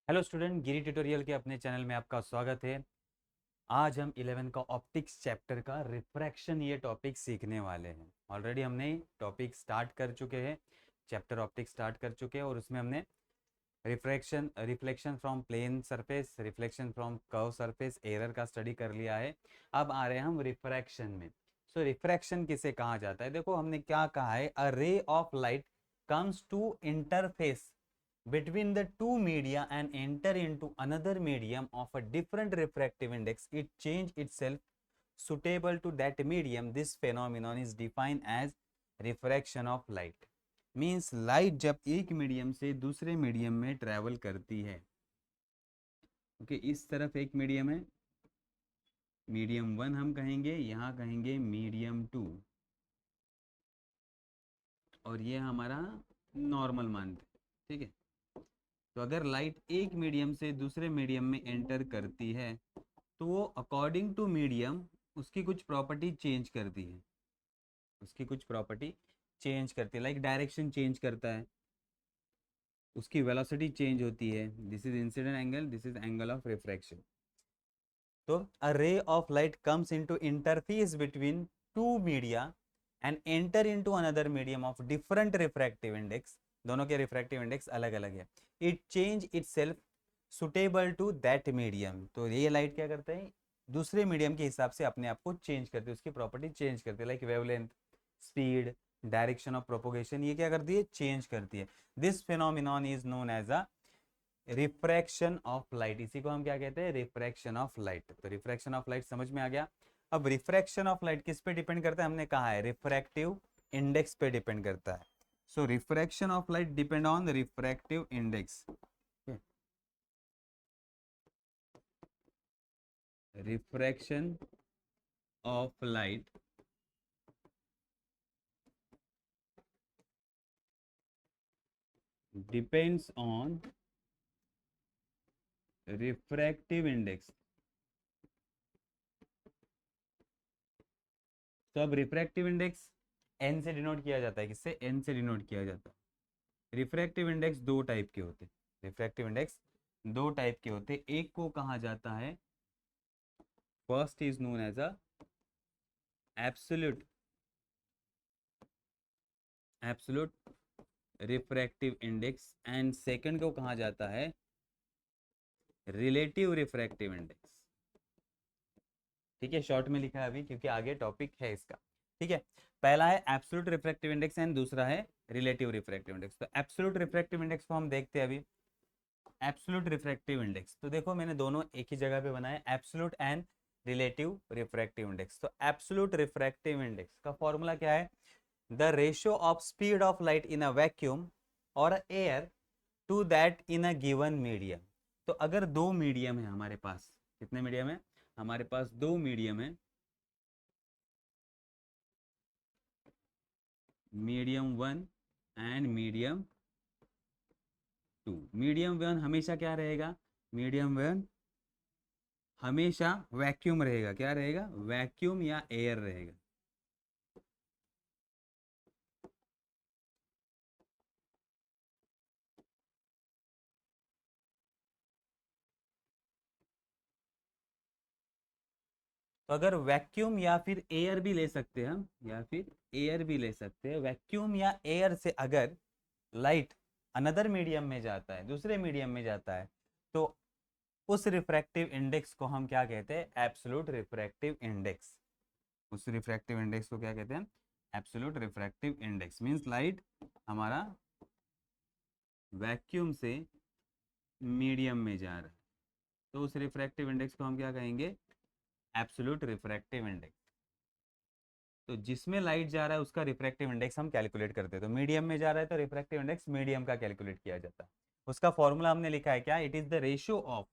Hello student, गिरी tutorial के अपने channel में आपका स्वागत है। आज हम 11 का ऑप्टिक्स चैप्टर का रिफ्रैक्शन ये टॉपिक सीखने वाले हैं। ऑलरेडी हमने टॉपिक स्टार्ट कर चुके हैं, चैप्टर ऑप्टिक्स स्टार्ट कर चुके हैं और उसमें हमने reflection from plane surface, reflection from curve surface, error का स्टडी कर लिया है। अब आ रहे हैं हम रिफ्रैक्शन में। सो रिफ्रैक्शन किसे कहा जाता है? देखो हमने क्या कहा है, a ray of light comes to interface between the two media and enter into another medium of a different refractive index. It change itself suitable to that medium. This phenomenon is defined as refraction of light. Means light जब एक medium से दूसरे medium में travel करती है, okay, इस तरफ एक मीडियम है, मीडियम वन हम कहेंगे, यहाँ कहेंगे मीडियम टू, और ये हमारा नॉर्मल मानते हैं, ठीक है। तो अगर लाइट एक मीडियम से दूसरे मीडियम में एंटर करती है तो वो अकॉर्डिंग टू मीडियम उसकी कुछ प्रॉपर्टी चेंज करती है, उसकी कुछ प्रॉपर्टी चेंज करती है, लाइक डायरेक्शन चेंज करता है, उसकी वेलोसिटी चेंज होती है। This is incident angle, this is angle of refraction. तो a ray of light comes into interface between two media and enter into another medium of different refractive index. दोनों के refractive index अलग अलग है। It change itself suitable to that medium. तो ये light क्या करते हैं, दूसरे मीडियम के हिसाब से अपने आप को चेंज करती है, उसकी प्रॉपर्टी चेंज करती है, like wavelength, speed, direction of propagation, ये क्या करती है, चेंज करती है। This phenomenon is known as a refraction of light. इसी को हम क्या कहते हैं, रिफ्रैक्शन ऑफ लाइट। तो रिफ्रैक्शन ऑफ लाइट समझ में आ गया। अब रिफ्रैक्शन ऑफ लाइट किस पे डिपेंड करता है, हमने कहा है रिफ्रैक्टिव इंडेक्स पे डिपेंड करता है। So refraction of light depend on the refractive index. Refraction of light depends on refractive index. तो अब रिफ्रैक्टिव इंडेक्स एन से डिनोट किया जाता है, किससे, एन से डिनोट किया जाता है। रिफ्रैक्टिव इंडेक्स दो टाइप के होते हैं, रिफ्रैक्टिव इंडेक्स दो टाइप के होते हैं। एक को कहा जाता है, first is known as a absolute absolute refractive index, and second को कहा जाता है रिलेटिव रिफ्रैक्टिव इंडेक्स। ठीक है, शॉर्ट में लिखा है अभी क्योंकि आगे टॉपिक है इसका। ठीक है, पहला है एब्सोल्यूट रिफ्रैक्टिव इंडेक्स एंड दूसरा है रिलेटिव रिफ्रैक्टिव इंडेक्स। तो एब्सोल्यूट रिफ्रैक्टिव इंडेक्स को हम देखते हैं अभी। एब्सोल्यूट रिफ्रैक्टिव इंडेक्स, तो देखो मैंने दोनों एक ही जगह पे बनाया, absolute and relative refractive index. तो एब्सोल्यूट रिफ्रैक्टिव इंडेक्स का फॉर्मूला क्या है, the ratio of speed of light in a vacuum और air to that in a given medium. तो अगर दो मीडियम है हमारे पास, कितने मीडियम है हमारे पास, दो मीडियम है, medium one and medium two. Medium one हमेशा क्या रहेगा, मीडियम वन हमेशा वैक्यूम रहेगा, क्या रहेगा, वैक्यूम या एयर रहेगा। तो अगर वैक्यूम या फिर एयर भी ले सकते हैं हम, या फिर एयर भी ले सकते हैं, वैक्यूम या एयर से अगर लाइट अनदर मीडियम में जाता है, दूसरे मीडियम में जाता है, तो उस रिफ्रैक्टिव इंडेक्स को हम क्या कहते हैं, एब्सोल्यूट रिफ्रैक्टिव इंडेक्स। उस रिफ्रैक्टिव इंडेक्स को क्या कहते हैं, absolute refractive index. Means light हमारा वैक्यूम से मीडियम में जा रहा है, तो उस रिफ्रैक्टिव इंडेक्स को हम क्या कहेंगे, एब्सोल्यूट रिफ्रैक्टिव इंडेक्स। तो जिसमें लाइट जा रहा है उसका रिफ्रैक्टिव इंडेक्स हम कैलकुलेट करते हैं। तो मीडियम में जा रहा है तो रिफ्रैक्टिव इंडेक्स मीडियम का कैलकुलेट किया जाता है। उसका फॉर्मूला हमने लिखा है क्या, it is the ratio of,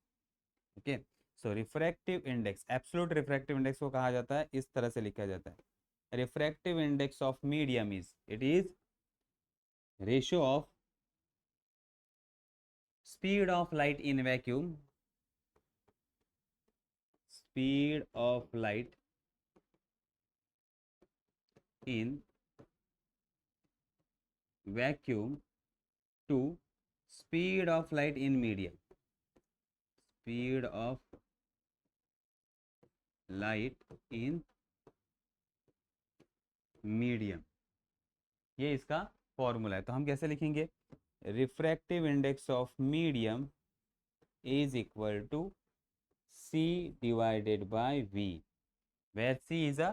okay. So refractive index, absolute refractive index को कहा जाता है, इस तरह से लिखा जाता है, refractive index of medium is, it is ratio of speed of light in vacuum, speed of light in vacuum to speed of light in medium. Speed of light in medium, ये इसका फॉर्मूला है। तो हम कैसे लिखेंगे, refractive index of medium is equal to c divided by v, where c is a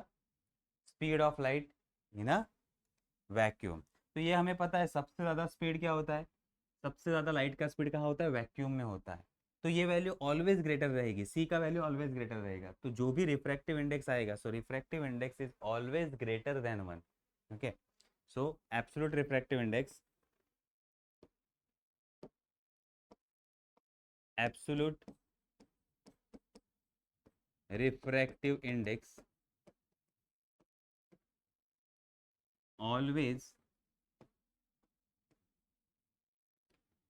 speed of light in a vacuum। तो ये हमें पता है सबसे ज़्यादा स्पीड क्या होता है, सबसे ज़्यादा लाइट का स्पीड कहाँ होता है, वैक्यूम में होता है। तो ये वैल्यू ऑलवेज ग्रेटर रहेगी, c का वैल्यू ऑलवेज ग्रेटर रहेगा। तो जो भी रिफ्रैक्टिव इंडेक्स आएगा, so refractive index is always greater than 1। Okay, so absolute refractive index, absolute refractive index always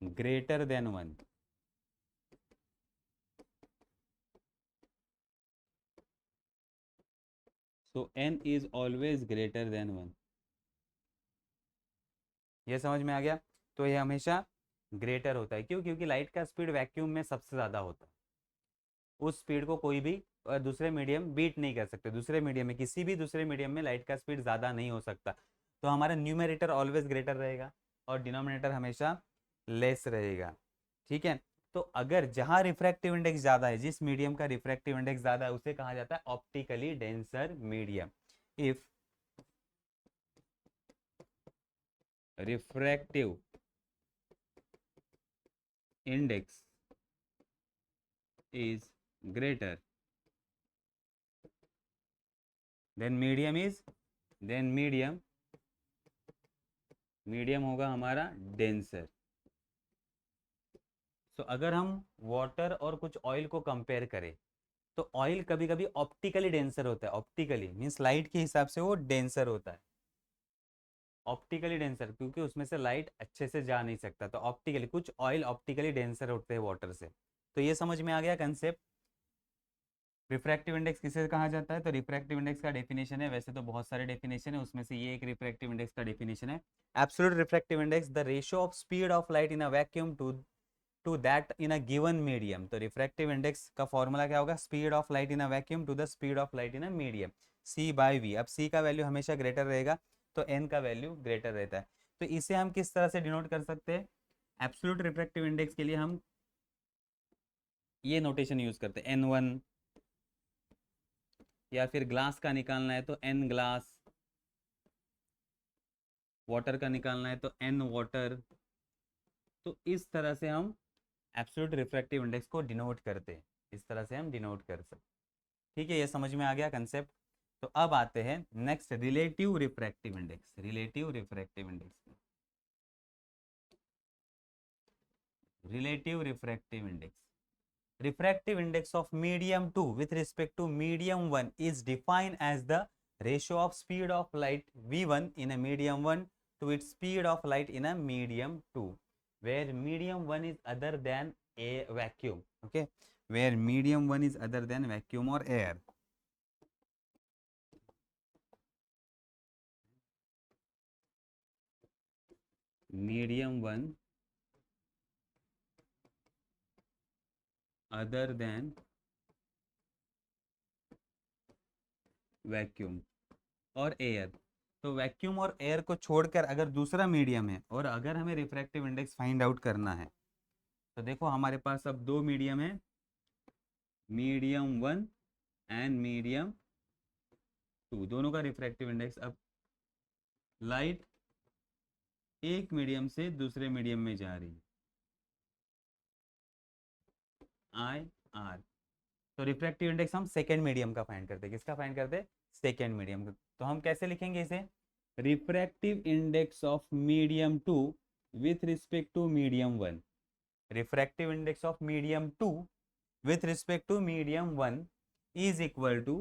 greater than 1। so n is always greater than 1। ये समझ में आ गया। तो ये हमेशा ग्रेटर होता है, क्यों, क्योंकि लाइट का स्पीड वैक्यूम में सबसे ज़्यादा होता है। उस स्पीड को कोई भी दूसरे मीडियम बीट नहीं कर सकते, दूसरे मीडियम में, किसी भी दूसरे मीडियम में लाइट का स्पीड ज़्यादा नहीं हो सकता। तो हमारा न्यूमरेटर ऑलवेज ग्रेटर रहेगा और डिनोमिनेटर हमेशा लेस रहेगा। ठीक है, तो अगर जहां रिफ्रैक्टिव इंडेक्स ज़्यादा है, जिस मीडियम का रिफ्रैक्टिव इंडेक्स ज़्यादा है, उसे कहा जाता है optically denser medium. If refractive index is greater then medium होगा हमारा डेंसर। तो अगर हम वाटर और कुछ ऑयल को कंपेयर करें, तो ऑयल कभी कभी ऑप्टिकली डेंसर होता है, ऑप्टिकली मीन्स लाइट के हिसाब से वो डेंसर होता है, ऑप्टिकली डेंसर, क्योंकि उसमें से लाइट अच्छे से जा नहीं सकता। तो ऑप्टिकली कुछ ऑयल ऑप्टिकली डेंसर होते हैं वाटर से। तो ये समझ में आ गया कंसेप्ट। रिफ्रैक्टिव इंडेक्स किसे कहा जाता है, तो रिफ्रैक्टिव इंडेक्स का डेफिनेशन है, वैसे तो बहुत सारे डेफिनेशन है, उसमें से ये एक रिफ्रैक्टिव इंडेक्स का डेफिनेशन है। Absolute refractive index the ratio of speed of light in a vacuum to that in a given medium. तो रिफ्रैक्टिव इंडेक्स का फॉर्मूला क्या होगा, speed of light in a vacuum to the speed of light in a medium, c by v। अब c का value हमेशा greater रहेगा, तो n का वैल्यू ग्रेटर रहता है। तो इसे हम किस तरह से डिनोट कर सकते हैं, एब्सोल्यूट रिफ्रैक्टिव इंडेक्स के लिए हम ये नोटेशन यूज करते हैं, n1, या फिर ग्लास का निकालना है तो n ग्लास, वाटर का निकालना है तो n वाटर। तो इस तरह से हम एब्सोल्यूट रिफ्रैक्टिव इंडेक्स को डिनोट करते हैं, इस तरह से हम डिनोट कर सकते। ठीक है, ये समझ में आ गया कंसेप्ट। तो अब आते हैं next, relative refractive index. Relative refractive index, relative refractive index, refractive index of medium 2 with respect to medium 1 is defined as the ratio of speed of light v1 in a medium 1 to its speed of light in a medium 2, where medium 1 is other than a vacuum। okay, where medium 1 is other than vacuum or air। medium 1 other than vacuum और air. तो vacuum और air को छोड़कर अगर दूसरा medium है और अगर हमें रिफ्रैक्टिव इंडेक्स फाइंड आउट करना है, तो देखो हमारे पास अब दो मीडियम है, मीडियम 1 एंड मीडियम 2, दोनों का रिफ्रैक्टिव इंडेक्स। अब लाइट एक मीडियम से दूसरे मीडियम में जा रही है, आई आर। तो रिफ्रैक्टिव इंडेक्स हम सेकेंड मीडियम का फाइंड करते हैं, किसका फाइंड करते हैं, सेकेंड मीडियम का। तो हम कैसे लिखेंगे इसे, refractive index of medium 2 with respect to medium 1। Refractive index of medium 2 with respect to medium 1 is equal to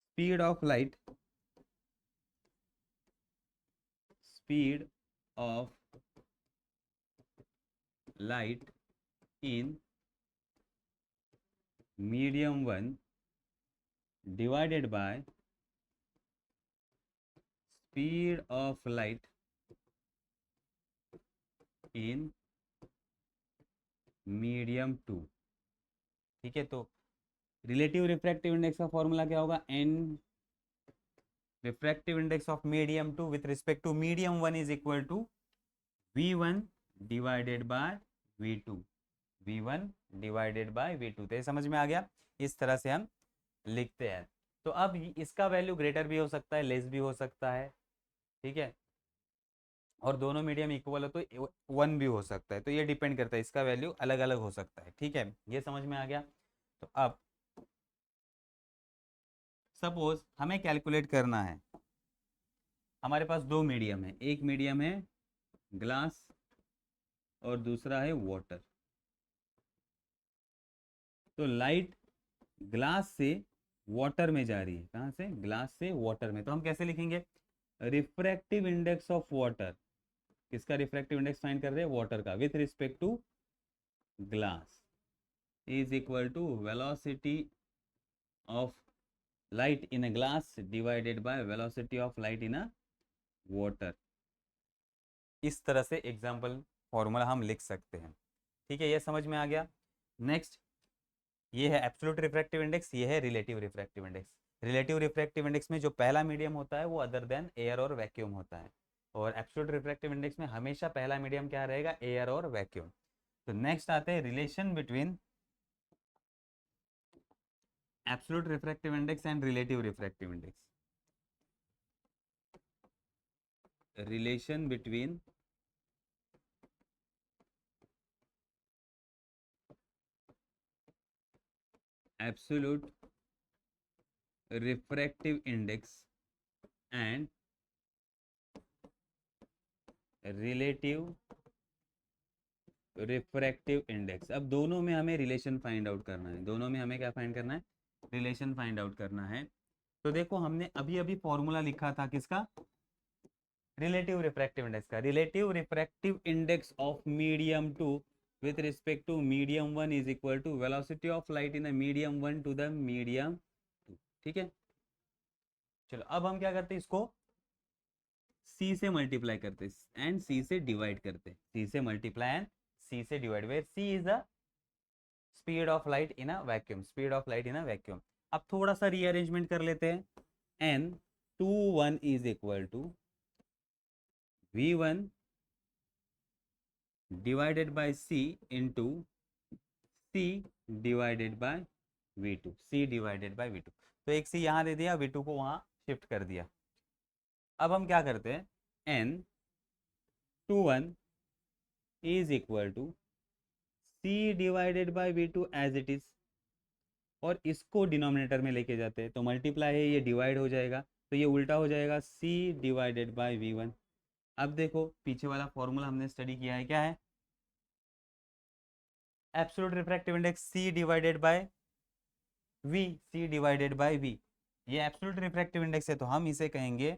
speed of light, speed of light in medium 1 divided by speed of light in medium two. ठीक है, तो relative refractive index का formula क्या होगा, N refractive index of medium two with respect to medium one is equal to V1 divided by V2, V1 divided by V2। तो ये समझ में आ गया, इस तरह से हम लिखते हैं। तो अब इसका वैल्यू ग्रेटर भी हो सकता है, लेस भी हो सकता है, ठीक है, और दोनों मीडियम इक्वल हो तो वन भी हो सकता है, तो ये डिपेंड करता है, इसका वैल्यू अलग अलग हो सकता है। ठीक है, ये समझ में आ गया। तो अब सपोज हमें कैलकुलेट करना है, हमारे पास दो मीडियम है, एक मीडियम है ग्लास और दूसरा है वाटर। तो लाइट ग्लास से वाटर में जा रही है, कहाँ से, ग्लास से वाटर में। तो हम कैसे लिखेंगे, रिफ्रैक्टिव इंडेक्स ऑफ वाटर, किसका रिफ्रैक्टिव इंडेक्स फाइंड कर रहे हैं, वाटर का, with respect to glass is equal to velocity of light in a glass divided by velocity of light in a water. इस तरह से एग्जाम्पल फॉर्मूला हम लिख सकते हैं। ठीक है, ये समझ में आ गया। नेक्स्ट, ये है एब्सोल्यूट रिफ्रैक्टिव इंडेक्स, ये है relative refractive index. Relative refractive index में जो पहला मीडियम होता है वो अदर देन एयर और वैक्यूम होता है, और एब्सोल्यूट रिफ्रैक्टिव इंडेक्स में हमेशा पहला मीडियम क्या रहेगा, एयर और वैक्यूम। तो नेक्स्ट आते हैं relation between absolute refractive index and relative refractive index. Relation between absolute refractive index and relative refractive index. अब दोनों में हमें रिलेशन फाइंड आउट करना है, दोनों में हमें क्या फाइंड करना है, रिलेशन फाइंड आउट करना है। तो देखो हमने अभी अभी फॉर्मूला लिखा था किसका, रिलेटिव रिफ्रैक्टिव इंडेक्स का। Relative refractive index of medium two with respect to medium one is equal to velocity of light in the medium one to the medium two. ठीक है, चलो अब हम क्या करते हैं, इसको C से मल्टीप्लाई करते एंड C से डिवाइड करते, C से मल्टीप्लाई एंड C से divide, where C is the speed of light in a vacuum, speed of light in a vacuum. अब थोड़ा सा रीअरेंजमेंट कर लेते हैं, n 2 1 is equal to V1 divided by C into C divided by V2, C divided by V2। तो एक C यहाँ दे दिया, V2 को वहाँ शिफ्ट कर दिया। अब हम क्या करते हैं, n 2 1 is equal to C divided by V2 as it is, और इसको डिनोमिनेटर में लेके जाते हैं तो मल्टीप्लाई है, ये डिवाइड हो जाएगा, तो ये उल्टा हो जाएगा, C डिवाइडेड बाय V1। अब देखो पीछे वाला फॉर्मूला हमने स्टडी किया है, क्या है, absolute refractive index C divided by V, C divided by V। ये एब्सोल्यूट रिफ्रैक्टिव इंडेक्स है, तो हम इसे कहेंगे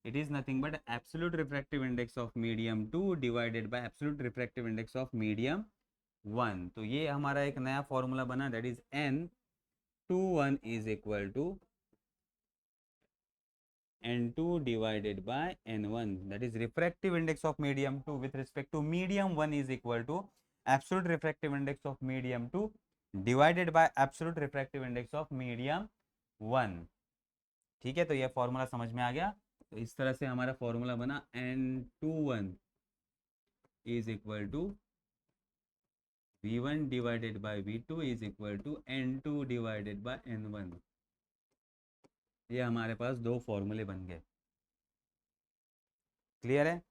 it is nothing but absolute refractive index of medium 2 divided by absolute refractive index of medium 1। तो ये हमारा एक नया फॉर्मूला बना, that is n21 is equal to n2 divided by n1, that is refractive index of medium 2 with respect to medium 1 is equal to absolute refractive index of medium 2 divided by absolute refractive index of medium 1। ठीक है, तो ये formula समझ में आ गया। तो इस तरह से हमारा फॉर्मूला बना, n21 is equal to v1 divided by v2 is equal to n2 divided by n1। ये हमारे पास दो फॉर्मूले बन गए। क्लियर है।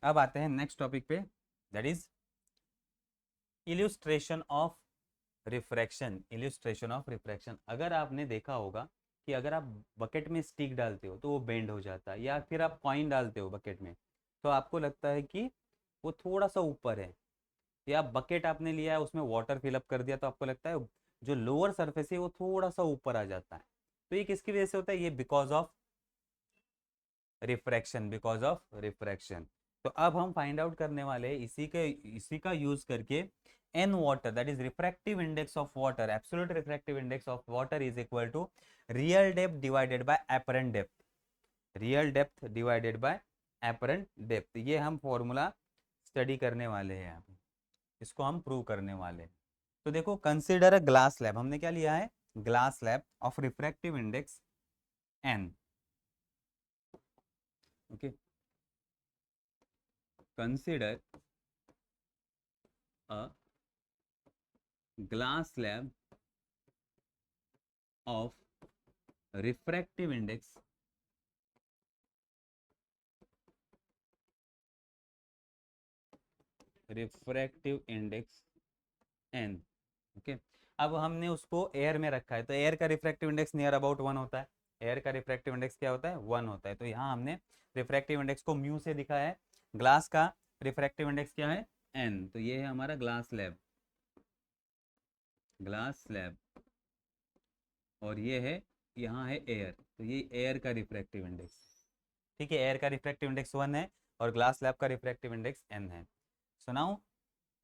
अब आते हैं नेक्स्ट टॉपिक पे, that is illustration of refraction. Illustration of refraction, अगर आपने देखा होगा कि अगर आप बकेट में स्टिक डालते हो तो वो बेंड हो जाता है, या फिर आप कॉइन डालते हो बकेट में तो आपको लगता है कि वो थोड़ा सा ऊपर है, या बकेट आपने लिया है उसमें वाटर फिलअप कर दिया तो आपको लगता है जो लोअर सरफेस है वो थोड़ा सा ऊपर आ जाता है। तो ये किसकी वजह से होता है, ये because of refraction, because of refraction. तो अब हम फाइंड आउट करने वाले हैं इसी का यूज करके N water, that is refractive index of water, absolute refractive index of water is equal to real depth divided by apparent depth, real depth divided by apparent depth. ये हम formula study करने वाले हैं यहाँ पे, इसको हम प्रूव करने वाले हैं। तो देखो, कंसिडर अ ग्लास स्लैब, हमने क्या लिया है, glass slab of refractive index n। Okay, consider a glass slab of refractive index n। Okay, अब हमने उसको एयर में रखा है, तो एयर का रिफ्रैक्टिव इंडेक्स नियर अबाउट 1 होता है। एयर का रिफ्रैक्टिव इंडेक्स क्या होता है, 1 होता है। तो यहाँ हमने रिफ्रैक्टिव इंडेक्स को म्यू से दिखाया है। ग्लास का रिफ्रैक्टिव इंडेक्स क्या है, n। तो ये है हमारा ग्लास स्लैब, ग्लास स्लैब, और ये है, यहाँ है एयर, तो ये एयर का रिफ्रैक्टिव इंडेक्स। ठीक है, एयर का रिफ्रैक्टिव इंडेक्स 1 है और ग्लास स्लैब का रिफ्रैक्टिव इंडेक्स n है। सुनाऊं,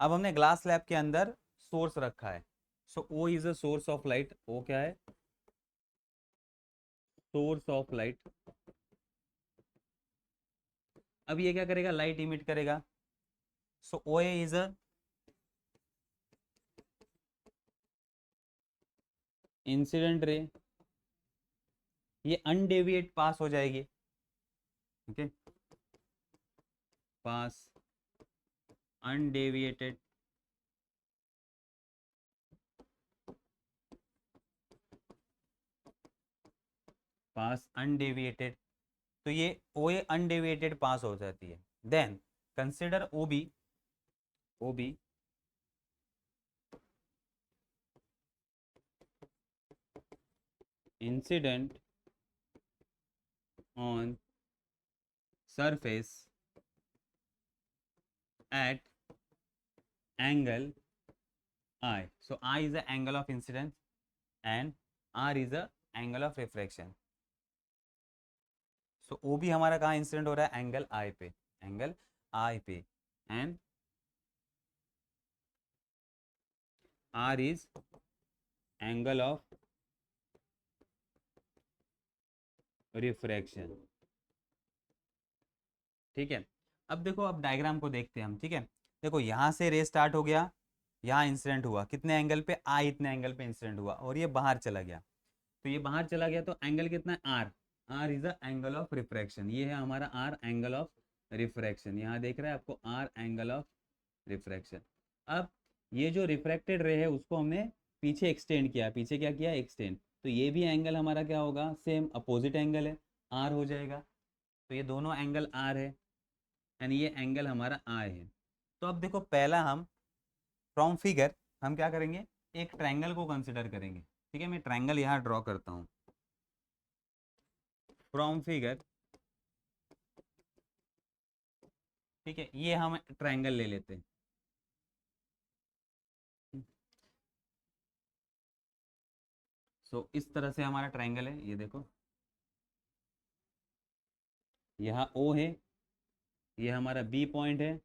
अब हमने ग्लास स्लैब के अंदर सोर्स रखा है। So O is a source of light. O क्या है, सोर्स ऑफ लाइट। अब ये क्या करेगा, लाइट इमिट करेगा। सो O is a incident ray, ये अनडेविएट पास हो जाएगी। Okay, pass undeviated, pass undeviated, तो ये ओ ए अनडेविएटेड पास हो जाती है। Then consider O B, O B incident on surface at angle I. So I is the angle of incidence and R is the angle of refraction. So O भी हमारा कहाँ incident हो रहा है, angle I पे, angle I पे, and R is angle of refraction। ठीक है, अब देखो, अब डायग्राम को देखते हैं हम। ठीक है, देखो यहाँ से रे स्टार्ट हो गया, यहाँ इंसिडेंट हुआ, कितने एंगल पे, I इतने एंगल पे इंसिडेंट हुआ, और ये बाहर चला गया। तो ये बाहर चला गया, तो एंगल कितना है, R. R is the angle of refraction, ये है हमारा आर एंगल ऑफ रिफ्रैक्शन। यहाँ देख रहे हैं आपको, आर एंगल ऑफ रिफ्रैक्शन। अब ये जो रिफ्रैक्टेड रे है उसको हमने पीछे एक्सटेंड किया, पीछे क्या किया, एक्सटेंड। तो ये भी एंगल हमारा क्या होगा, सेम अपोजिट एंगल है, आर हो जाएगा। तो ये दोनों एंगल आर है एंड ये एंगल हमारा आई है। तो अब देखो, पहला हम फ्रॉम फिगर हम क्या करेंगे, एक ट्रायंगल को कंसिडर करेंगे। ठीक है, मैं ट्रायंगल यहाँ ड्रॉ करता हूँ। फ्रॉम फिगर, ठीक है, ये हम ट्रायंगल ले लेते हैं। इस तरह से हमारा ट्रायंगल है, ये देखो, यहाँ ओ है, ये हमारा बी पॉइंट है,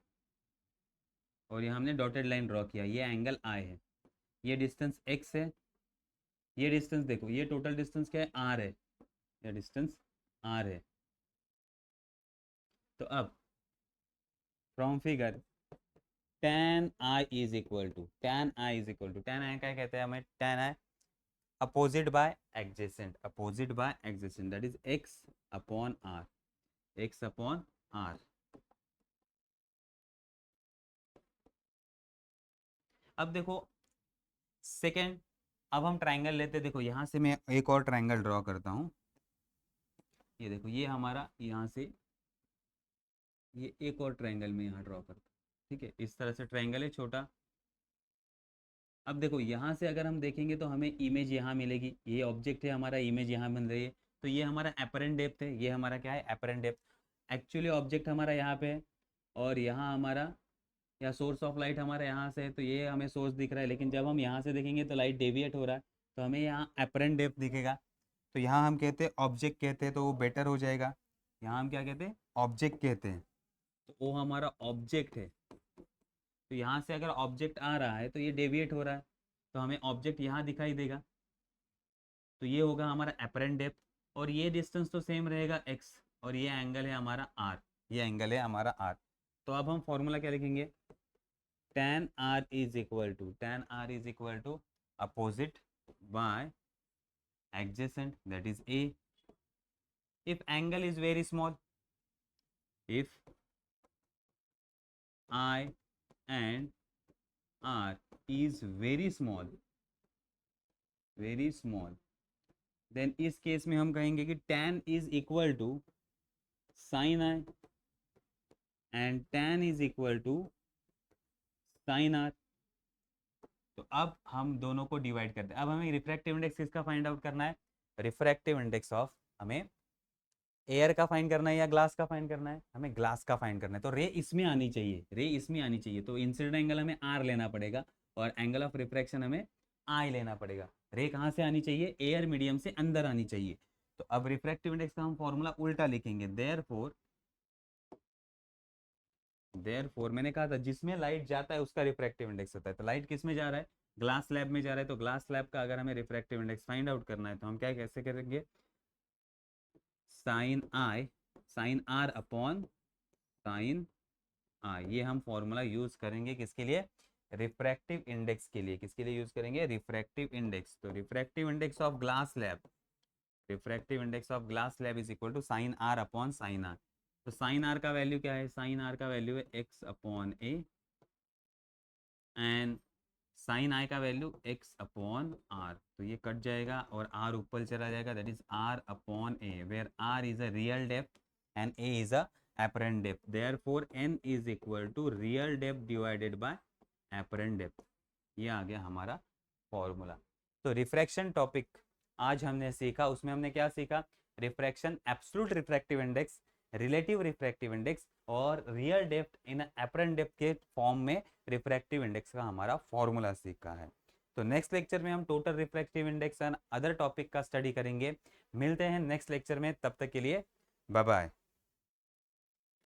और यहाँ हमने डॉटेड लाइन ड्रॉ किया, ये एंगल आई है, ये डिस्टेंस एक्स है, ये डिस्टेंस देखो, ये टोटल डिस्टेंस क्या है, आर है, ये डिस्टेंस आर है। तो अब from figure tan i is equal to, tan i is equal to, tan i क्या कहते हैं हमें, tan i opposite by adjacent, opposite by adjacent, that is x upon r, x upon r। अब देखो second, अब हम triangle लेते, देखो यहाँ से मैं एक और ट्रायंगल ड्रॉ करता हूँ। ये देखो, ये हमारा यहाँ से, ये एक और ट्रायंगल में यहाँ ड्रॉ करता हूँ। ठीक है, इस तरह से ट्रायंगल है छोटा। अब देखो, यहाँ से अगर हम देखेंगे तो हमें इमेज यहाँ मिलेगी, ये ऑब्जेक्ट है हमारा, इमेज यहाँ मिल रही है। तो ये हमारा एपरेंट डेप्थ है, ये हमारा क्या है, एपरेंट डेप्थ। एक्चुअली ऑब्जेक्ट हमारा यहाँ पे है, और यहाँ हमारा, या सोर्स ऑफ लाइट हमारा यहाँ से है, तो ये हमें सोर्स दिख रहा है। लेकिन जब हम यहाँ से देखेंगे तो लाइट डेविएट हो रहा है, तो हमें यहाँ एपरेंट डेप्थ दिखेगा। तो यहाँ हम कहते हैं ऑब्जेक्ट कहते हैं, तो वो बेटर हो जाएगा। यहाँ हम क्या कहते हैं, ऑब्जेक्ट कहते हैं, तो वो हमारा ऑब्जेक्ट है। तो यहाँ से अगर ऑब्जेक्ट आ रहा है तो ये डेविएट हो रहा है, तो हमें ऑब्जेक्ट यहाँ दिखाई देगा। तो ये होगा हमारा एपरेंट डेप्थ, और ये डिस्टेंस तो सेम रहेगा x, और ये एंगल है हमारा r, ये एंगल है हमारा r। तो अब हम फॉर्मूला क्या लिखेंगे, tan r is equal to opposite by adjacent, that is a. If angle is very small, if I and r is very small, then इस केस में हम कहेंगे कि tan is equal to sin I and tan is equal to sin r. तो अब हम दोनों को डिवाइड करते हैं। अब हमें रिफ्रैक्टिव इंडेक्स किसका फाइंड आउट करना है, रिफ्रैक्टिव इंडेक्स ऑफ, हमें एयर का फाइंड करना है या ग्लास का फाइंड करना है, हमें ग्लास का फाइंड करना है। तो रे इसमें आनी चाहिए, तो इंसिडेंट एंगल हमें आर लेना पड़ेगा और एंगल ऑफ रिफ्रैक्शन हमें आई लेना पड़ेगा। रे कहाँ से आनी चाहिए, एयर मीडियम से अंदर आनी चाहिए। तो अब रिफ्रैक्टिव इंडेक्स का हम फॉर्मूला उल्टा लिखेंगे, देयरफॉर मैंने कहा था जिसमें लाइट जाता है उसका रिफ्रैक्टिव इंडेक्स होता है। तो लाइट किस में जा रहा है, ग्लास स्लैब में जा रहा है। तो ग्लास स्लैब का अगर हमें रिफ्रैक्टिव इंडेक्स फाइंड आउट करना है तो हम क्या कैसे करेंगे, साइन आर अपॉन साइन आई, ये हम फॉर्मूला यूज करेंगे किसके लिए, रिफ्रैक्टिव इंडेक्स के लिए। किसके लिए यूज करेंगे, रिफ्रैक्टिव इंडेक्स। तो refractive index of glass slab is equal to sine r upon sine r. तो साइन आर का वैल्यू क्या है, साइन आर का वैल्यू है x upon a and sine i का वैल्यू x अपॉन आर। तो ये कट जाएगा और r ऊपर चला जाएगा, that is r upon a, where r is a real depth and a is a apparent depth. Therefore n is equal to real depth divided by apparent depth. ये आ गया हमारा फॉर्मूला। तो refraction topic आज हमने सीखा, उसमें हमने क्या सीखा, refraction, absolute refractive index, relative refractive index और real depth in apparent depth के फॉर्म में रिफ्रैक्टिव इंडेक्स का हमारा फॉर्मूला सीखा है। तो नेक्स्ट लेक्चर में हम total refractive index and other topic का स्टडी करेंगे। मिलते हैं नेक्स्ट लेक्चर में, तब तक के लिए बाय बाय।